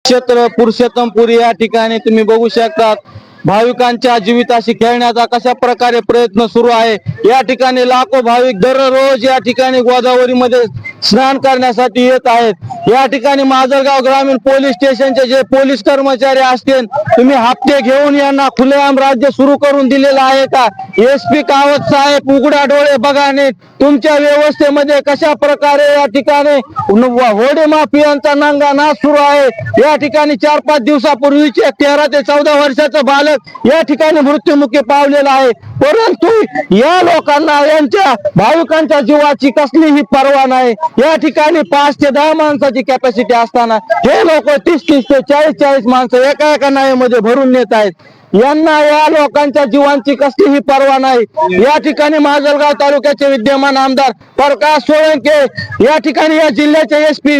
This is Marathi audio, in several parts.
क्षेत्र पुरुषोत्तमपुरी या ठिकाणी तुम्ही बघू शकतात भाविकांच्या जीविताशी खेळण्याचा कशा प्रकारे प्रयत्न सुरू आहे। या ठिकाणी लाखो भाविक दररोज या ठिकाणी गोदावरीमध्ये स्नान करण्यासाठी येत आहेत। या ठिकाणी माजलगाव ग्रामीण पोलीस स्टेशनचे जे पोलीस कर्मचारी असतील तुम्ही हप्ते घेऊन यांना खुलेआम राज्य सुरू करून दिलेलं आहे का? SP कावत साहेब उघडा डोळे बघा नीट तुमच्या व्यवस्थेमध्ये कशा प्रकारे या ठिकाणी होडे माफियांचा नांगा नाच सुरू आहे। या ठिकाणी 4-5 दिवसापूर्वीचे 13 ते 14 वर्षाचं बालक या ठिकाणी मृत्युमुखी पावलेला आहे, परंतु या लोकांना यांच्या भाविकांच्या जीवाची कसलीही पर्वा नाही। या ठिकाणी 5 ते 10 माणसाची कॅपॅसिटी असताना हे लोक 30-30 ते 40-40 माणसं एका नावेमध्ये भरून नेत आहेत। यांना या लोकांच्या जीवांची कसलीही पर्वा नाही। या ठिकाणी माजलगाव तालुक्याचे विद्यमान आमदार प्रकाश सोळंके, या ठिकाणी या जिल्ह्याचे SP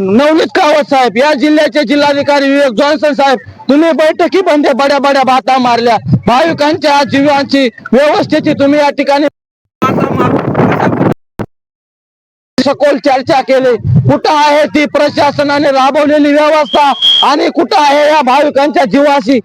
नवनीत कावत साहेब, या जिल्ह्याचे जिल्हाधिकारी विवेक जॉन्सन साहेब, तुम्ही बैठकी बंद बड्या बाता मारल्या। भाविकांच्या जीवांची व्यवस्थेची तुम्ही या ठिकाणी सखोल चर्चा केली। कुठं आहे ती प्रशासनाने राबवलेली व्यवस्था आणि कुठं आहे या भाविकांच्या जीवाशी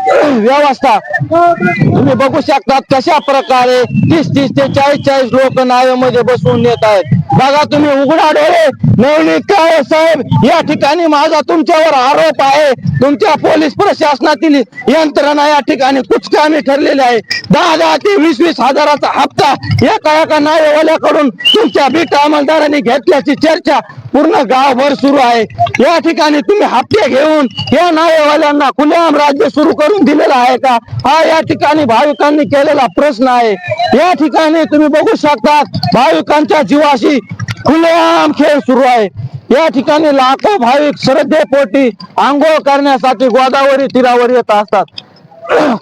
व्यवस्था? तुम्ही बघू शकतात कशा प्रकारे 30-30 ते 40-40 लोक नावेमध्ये बसून येत आहेत। बघा तुम्ही उघडा डोळे। नवनीत कावत साहेब, या ठिकाणी माझा तुमच्यावर आरोप आहे, तुमच्या पोलीस प्रशासनातील यंत्रणा या ठिकाणी कुचकामी ठरलेली आहे। 10-10 ते 20-20 हजाराचा हप्ता एका नावेवाल्याकडून तुमच्या बीट अंमलदारांनी घेतल्याची चर्चा पूर्ण गावभर सुरू आहे। या ठिकाणी तुम्ही हप्ते घेऊन या नावेवाल्यांना खुलेआम राज्य सुरू करून दिलेला आहे का? हा या ठिकाणी भाविकांनी केलेला प्रश्न आहे। या ठिकाणी तुम्ही बघू शकता भाविकांच्या जीवाशी खुलेआम खेळ सुरू आहे। या ठिकाणी लाखो भाविक श्रद्धेपोटी आंघोळ करण्यासाठी गोदावरी तीरावर येत असतात।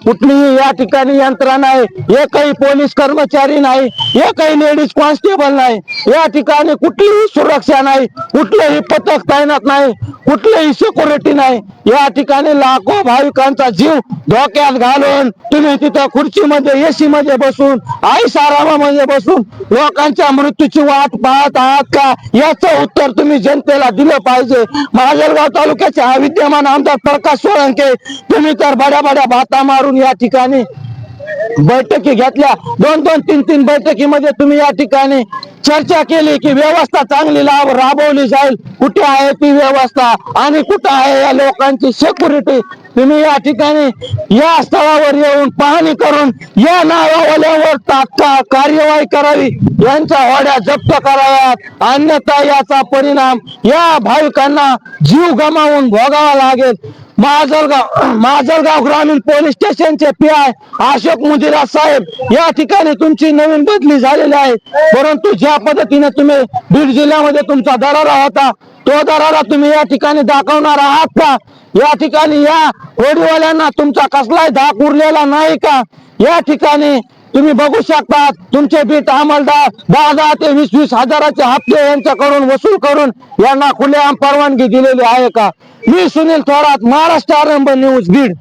कुठलीही या ठिकाणी यंत्रणा नाही, एकही पोलीस कर्मचारी नाही, एकही लेडीज कॉन्स्टेबल नाही, या ठिकाणी कुठलीही सुरक्षा नाही, कुठलेही पथक तैनात नाही, कुठलीही सिक्युरिटी नाही। या ठिकाणी लाखो भाविकांचा जीव धोक्यात घालून तुम्ही तिथं खुर्चीमध्ये AC मध्ये बसून आरामामध्ये बसून लोकांच्या मृत्यूची वाट पाहत आहात का? याचं उत्तर तुम्ही जनतेला दिलं पाहिजे। माजलगाव तालुक्याचे विद्यमान आमदार प्रकाश सोळंके, तुम्ही तर बड्या बाता मारून या ठिकाणी बैठकी घेतल्या। 2-2, 3-3 बैठकीमध्ये तुम्ही या ठिकाणी चर्चा केली की व्यवस्था चांगली राबवली जाईल। कुठे आहे ती व्यवस्था आणि कुठे आहे या लोकांची सिक्युरिटी? तुम्ही या ठिकाणी या स्थळावर येऊन पाहणी करून या नावावाल्यावर तात्काळ कार्यवाही करावी, यांच्या होड्या जप्त कराव्यात, अन्यथा याचा परिणाम या भाविकांना जीव गमावून भोगावा लागेल। माजलगाव ग्रामीण पोलीस स्टेशनचे PI अशोक मुदिरा साहेब, या ठिकाणी तुमची नवीन बदली झालेली आहे, परंतु ज्या पद्धतीने तुम्ही बीड जिल्ह्यामध्ये तुमचा दरारा होता तो दरारा तुम्ही या ठिकाणी दाखवणार आहात का? या ठिकाणी या होडीवाल्यांना तुमचा कसलाही धाक उरलेला नाही का? या ठिकाणी तुम्ही बघू शकता तुमचे बीट अंमलदार 10-10 ते 20-20 हजाराचे हप्ते यांच्याकडून वसूल करून यांना खुलेआम परवानगी दिलेली आहे का? मी सुनील थोरात, महाराष्ट्र आरंभ न्यूज, बीड।